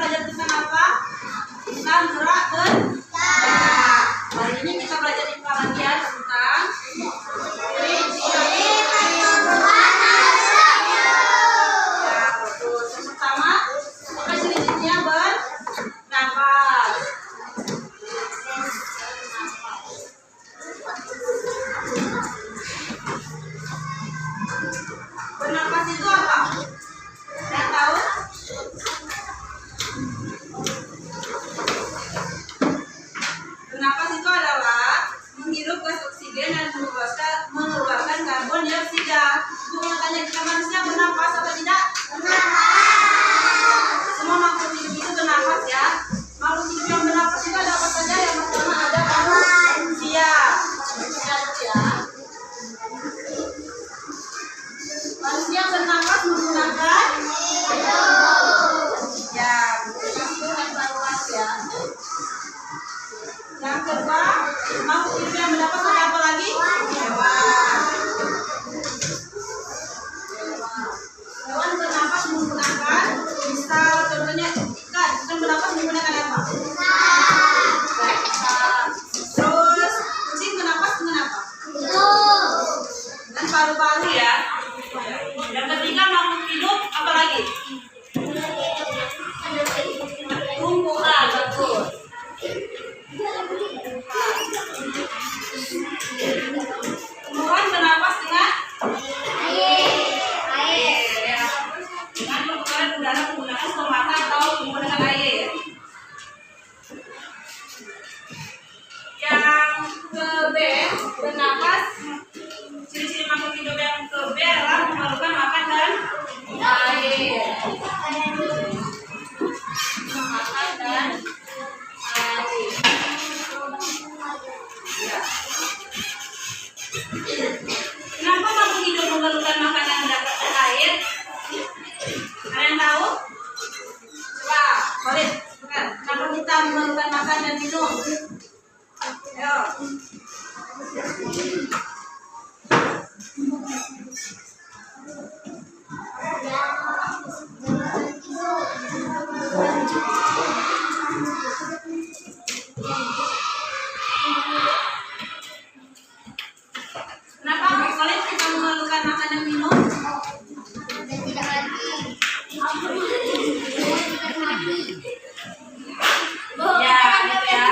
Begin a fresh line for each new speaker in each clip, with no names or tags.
belajar tentang apa? Tentang gerak bergerak. Hari ini kita belajar di pelajaran tentang bernafas itu apa? Yang tahu? Bernafas itu adalah menghirup gas oksigen dan mengeluarkan karbon dioksida. Bu mau tanya, kita manusia bernafas atau tidak? Bernafas. Semua makhluk hidup itu bernafas ya. Makhluk hidup yang bernafas itu ada apa saja? Yang pertama ada manusia. Manusia bernafas menggunakan ya, ya. Yang kedua, makhluk hidup yang bernafas ada apa lagi? Hewan. Hewan bernafas menggunakan, misal contohnya ikan bernafas menggunakan apa? Terus kucing bernafas dengan apa? Dengan paru-paru ya. Yang ketiga makhluk hidup apa lagi? Tumbuhan, betul. Tumbuhan bernafas dengan air ya. Dengan pertukaran udara menggunakan stomata atau menggunakan air. Yang ke B, bernafas. Ciri-ciri makhluk hidup yang ke B adalah memerlukan makan dan air. Makan dan air. Ya. Kenapa makhluk hidup memerlukan makanan dan air? Ada yang tahu? Coba, boleh. Kenapa kita memerlukan makan dan minum? Ayo. Kenapa kalian kita memerlukan makan dan minum? Ya, gitu ya.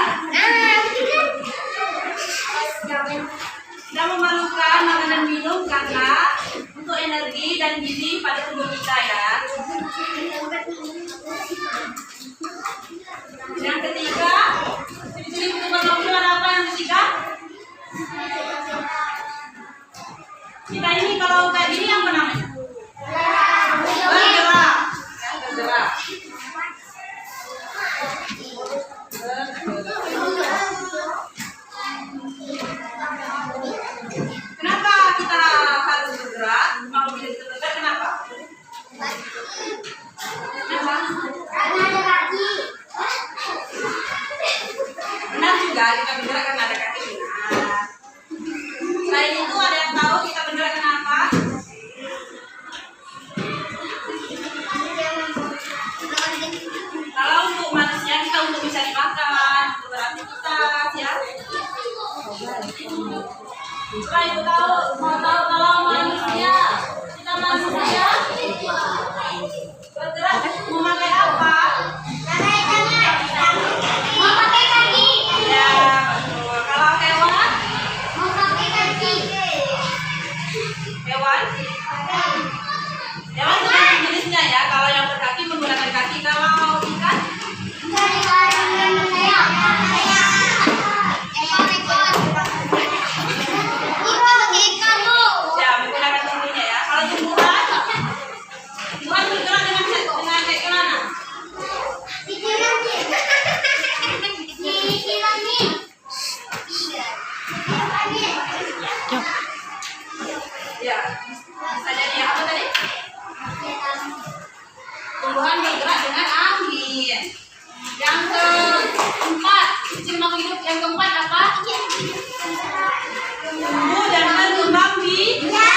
Kita memerlukan makan dan minum karena untuk energi dan gizi pada tubuh kita ya. Yang ketiga, ciri-ciri kehidupan makhluk ada apa yang ketiga? Kita ini kalau kayak gini yang namanya bergerak, bergerak. Kenapa kita harus bergerak? Makhluk hidup itu bergerak kenapa? Kenapa?
Karena ada kaki.
Benar juga, kita bergerak karena ada kaki. Nah, selain itu ada yang tahu kita bergerak kenapa? Kalau untuk manusia kita untuk bisa dimakan, untuk beraktivitas ya. Setelah itu tahu, mau tahu kalau manusia, kita manusia bergerak memakai apa?
Mau pakai kaki.
Ya, betul. Kalau hewan?
Mau pakai kaki.
Hewan? Hewan itu jenisnya ya. Kalau yang berkaki menggunakan kaki. Kalau ikan?
Dari barang dan sayap. Ekor. Ikan pakai ikan bu.
Ya, menggunakan tubuhnya ya. Kalau tumbuhan? Tumbuhan bergerak dengan kayak gimana?
Pikiran nih. Pikiran nih.
Ya, bisa jadi apa tadi? Tumbuhan bergerak dengan angin. Yang keempat, ciri makhluk hidup yang keempat apa? Tumbuh dan berkembang biak.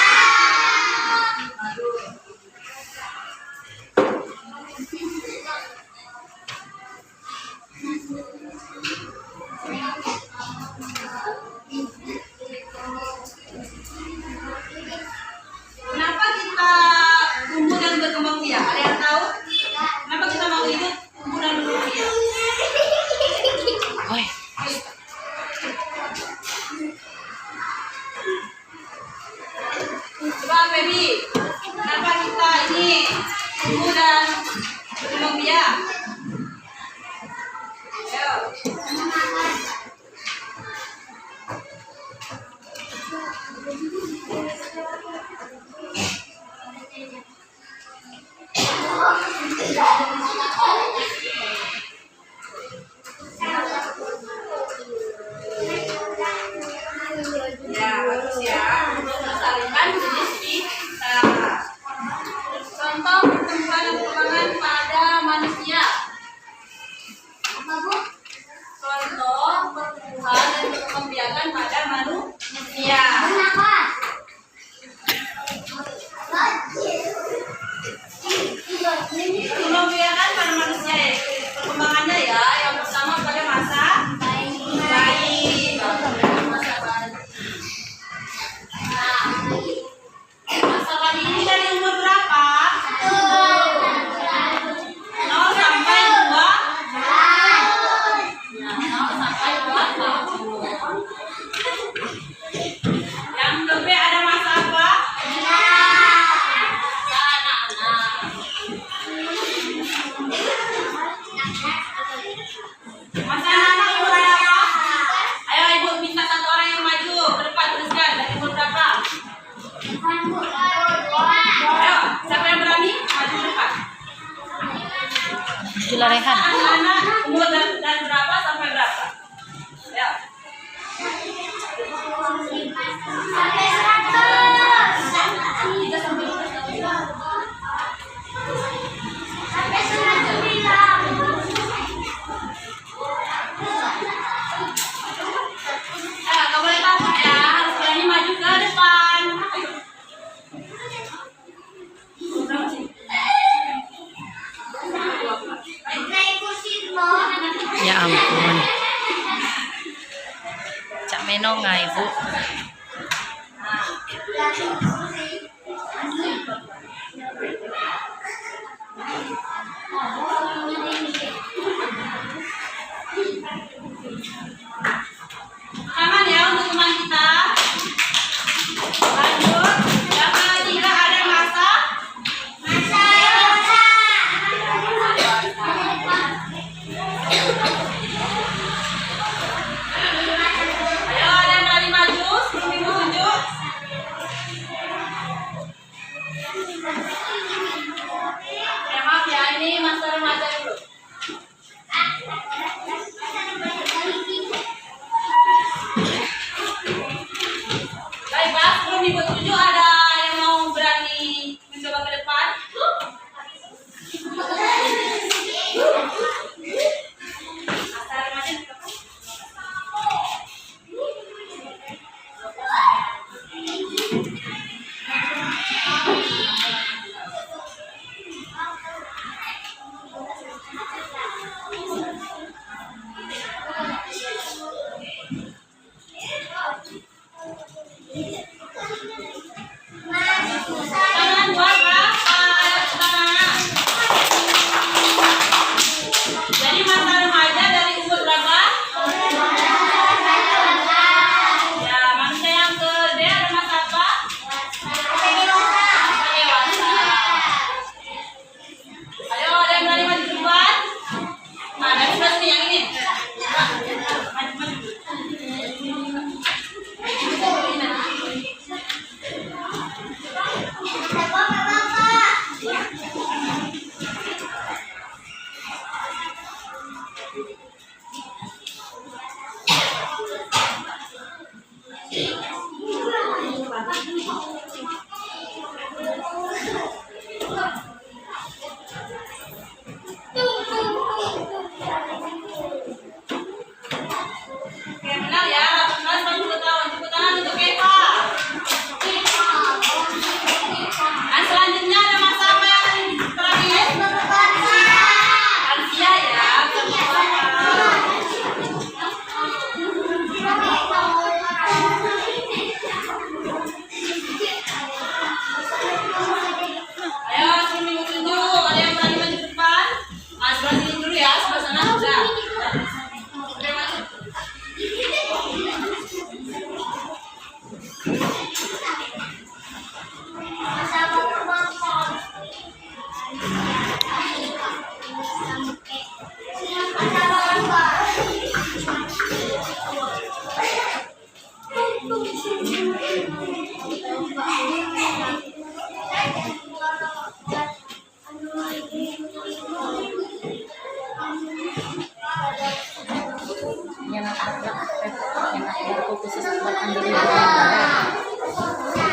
Gila Rehan.
Anak-anak umur dari berapa sampai berapa? Ya.
Sampai 100. Sampai 99.
Nggak boleh takut ya, harus berani maju ke depan.
Naik kursi dulu.
Ya ampun. Cak Menong nggak ibu?
Aman ya untuk teman kita. Lanjut. Yang ketiga ada masa.
Masa dewasa.
Ayo ada yang berani maju sebelum ibu tunjuk. Ya maaf ya, ini masa remaja dulu. Baiklah, sebelum ibu tunjuk ada yang mau berani mencoba ke depan? Masa remaja di depan. Tangan buat tangan. Jadi masa remaja dari umur berapa? Ya, manusia yang gede ada masa apa? Masa dewasa. Ayo, ada yang berani maju depan? Nah, dari sebelah sini yang ini. Maju, maju. Oke, benar ya. 18-40 tahun. Tepuk tangan untuk Eva. Dan selanjutnya ada masa apa yang terakhir? Lansia ya. Ayo, sebelum ibu tunjuk, ada yang berani maju depan? Sebelah sini dulu ya, sebelah sana sudah. Oke, maju.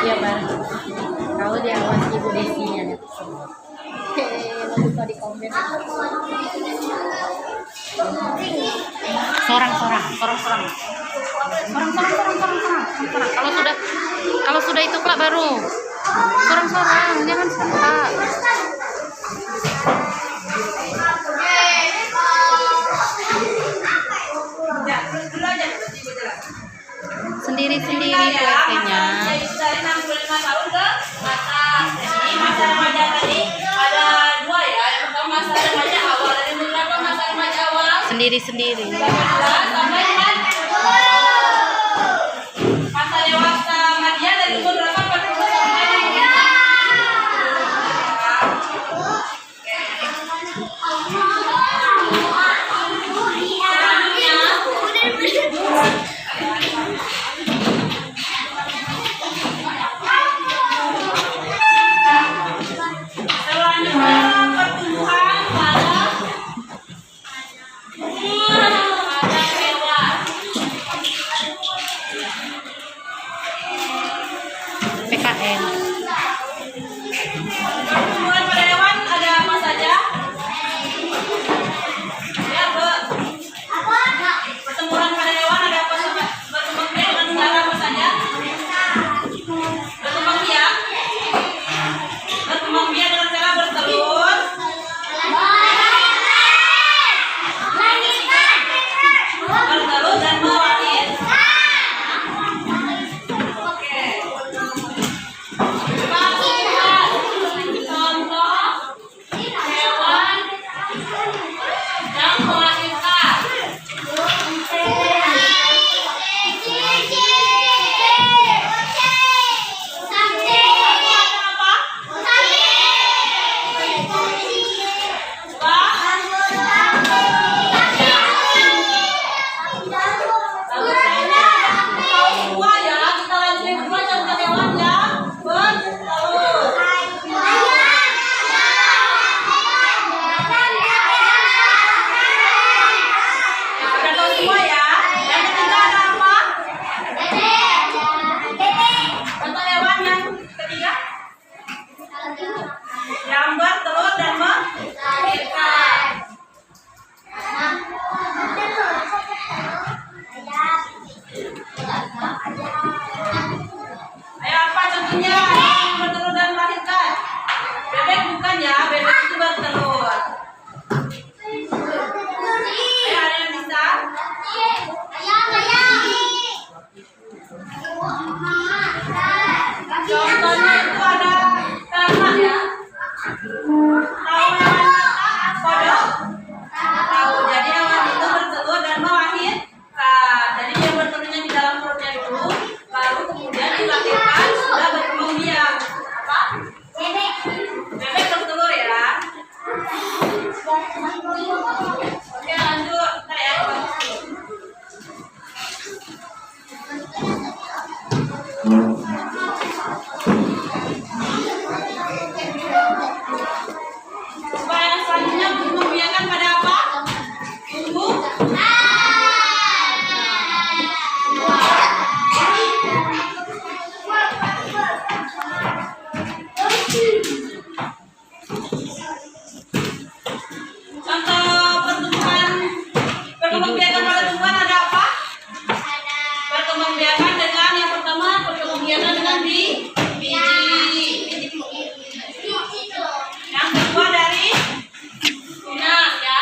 Iya Bar. Kau diawasi Ibu Desinya nih. Lupa di komen. Sorang. Kalau sudah itu Kak baru. Sorang, jangan suka. Sendiri-sendiri kuenya.
Dari 65 tahun ke atas. Jadi masa remaja tadi ada dua ya. Yang pertama masa remaja awal. Dari umur berapa masa remaja awal?
Sendiri-sendiri.
19 sampai dengan masa dewasa Madia dari umur berapa? 40 sampai dengan selanjutnya pertumbuhan pada Oke, lanjut. Ntar ya. Coba yang selanjutnya membiarkan pada apa? Tumbuh. Contoh perkembang biakan pada tumbuhan ada apa? Perkembang biakan dengan yang pertama perkembang biakan dengan biji. Yang kedua dari tunas ya.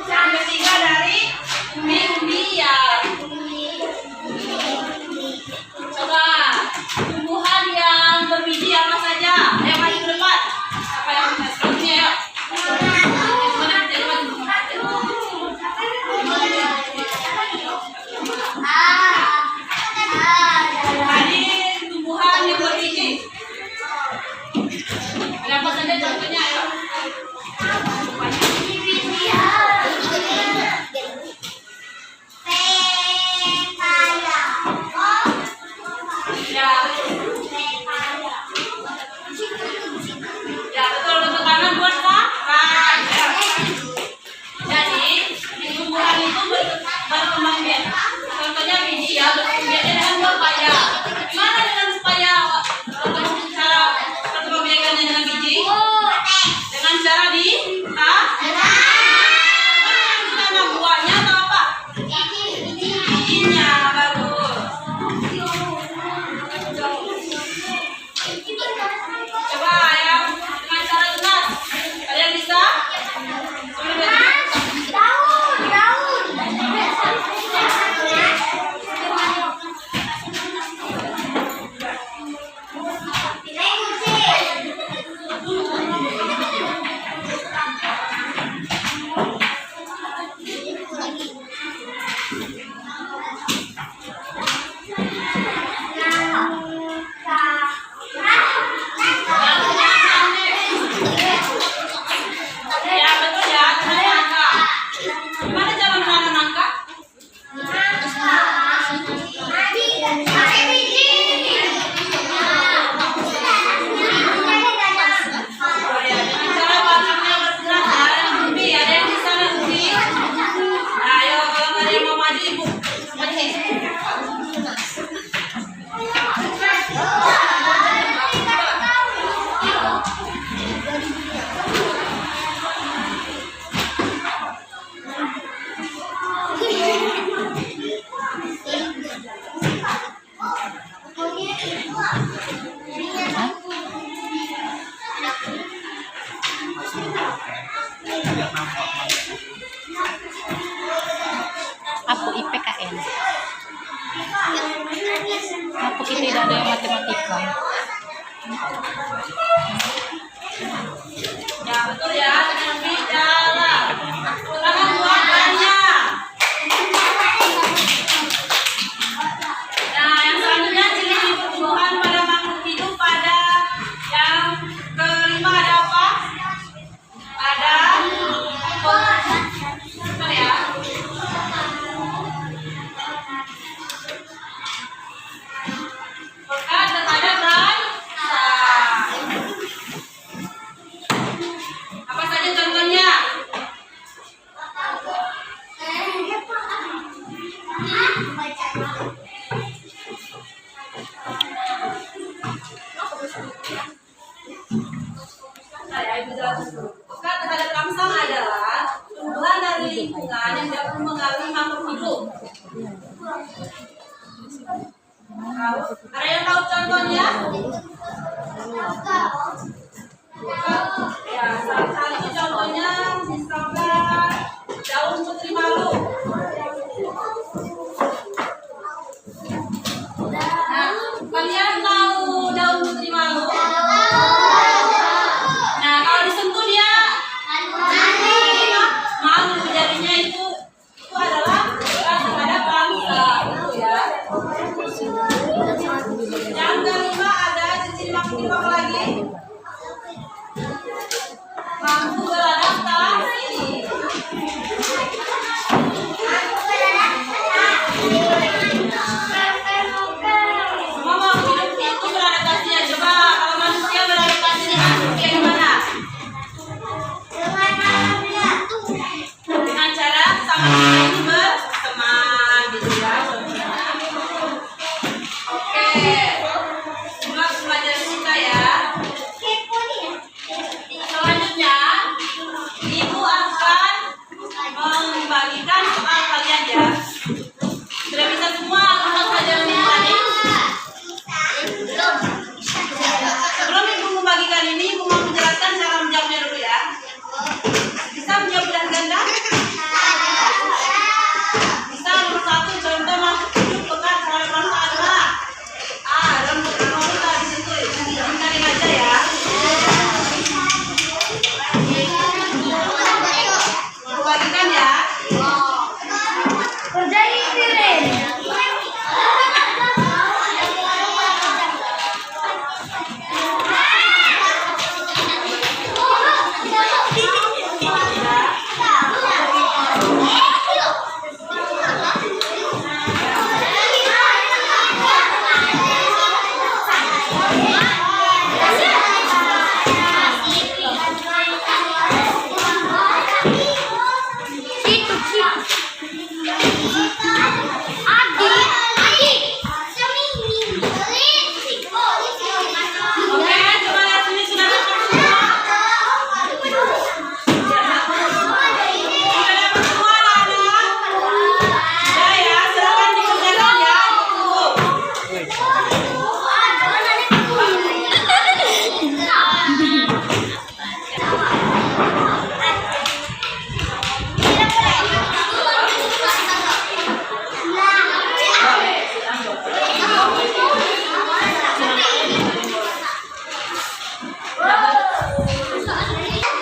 Yang ketiga dari umbi-umbian. Coba tumbuhan yang berbiji apa saja? Ayo maju ke depan. Apa yang selanjutnya ya? Tadi tumbuhan yang berbiji. Apa saja contohnya ya? Ya. Ya betul, untuk tangan buat makan. Ya. Jadi di tumbuhan itu berkembang biak. Contohnya biji ya, berkembang biaknya dengan pepaya. Gimana dengan supaya cara berkembang biakannya dengan biji? Dengan cara di tanam buahnya atau apa? Bijinya bagus. Coba yang dengan cara tunas. Kalian bisa? Ya betul ya, tanam nangka. Gimana cara menanam nangka? Oh ya, dengan cara batangnya bergerak ya, ada yang ubi, ada yang di sana ubi. Nah, ayo kalau nggak ada yang mau maju ibu, maju.
Aku IPKN. Aku tidak ada yang matematika.
Ya betul ya, dengan bicara. Tanam buahnya. Nah, yang selanjutnya ciri pertumbuhan pada makhluk hidup pada yang kelima ada apa? Ada bentar ya. Pekan ini berteman gitu ya contohnya. Oke, simak pelajaran kita ya. Selanjutnya, ibu akan membagikan soal kalian ya. Sudah bisa semua untuk pelajaran ini tadi? Sebelum ibu membagikan ini, ibu mau menjelaskan cara menjawabnya dulu ya. Bisa menjawab dengan ganda? Bisa nomor 1 contoh masuk 7 pekan sampai masa adalah A. Rambut kita di situ. Cari aja ya. Mau bagikan ya. Oke, coba lihat sini sudah dapat semua. Sudah dapat semua anak-anak? Sudah ya, silakan dikerjakan ya. Tunggu.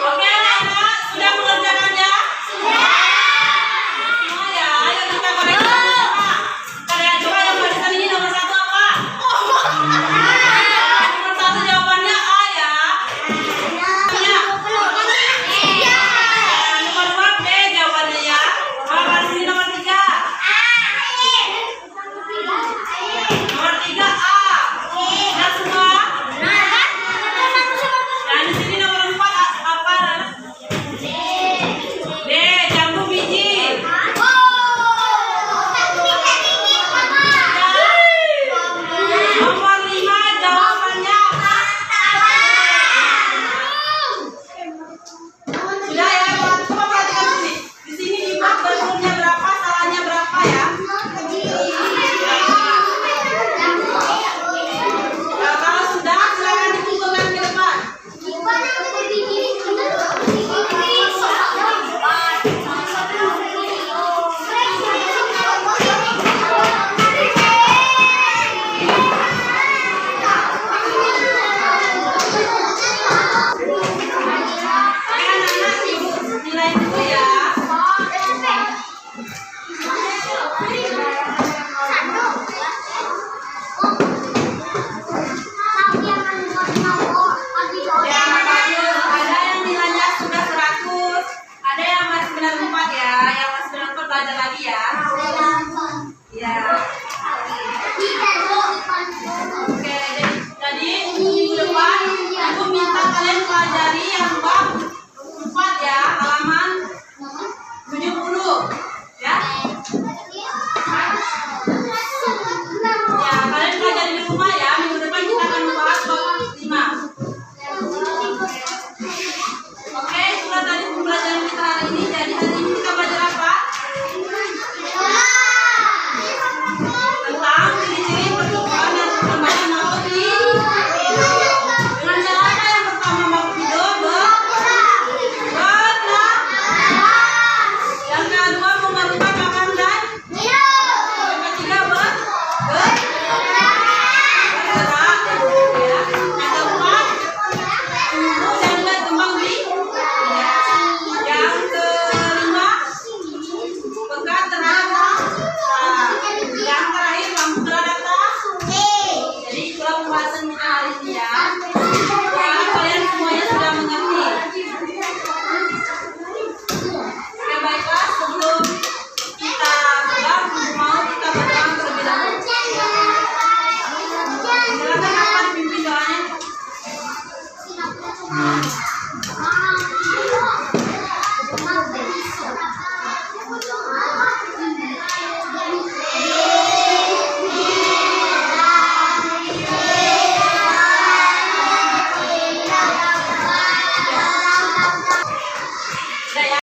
Oke anak-anak, sudah mengerjakannya? Semua ya, ayo kita koreksi sama-sama. Kalian coba yang barisan ini nomor 1 apa? Nomor 1 jawabannya A ya. Ya. Nomor 2 B jawabannya ya. Coba baris ini nomor 3. Nomor 3 A. Sudah semua? Dan di sini nomor 4 apa? D. Jambu biji. Nomor 5 jawabannya apa? Sudah ya, coba perhatikan sini. Di sini dibuat bentuknya berapa, salahnya berapa ya? Nah, kalau sudah, silakan dikumpulkan ke depan. Oke anak-anak, ibu nilai dulu ya. Ya, bagus. Ada yang nilainya sudah 100, ada yang masih 94 ya. Yang masih 94 belajar lagi ya. Ya. Oke, jadi minggu depan ibu minta kalian pelajari yang bab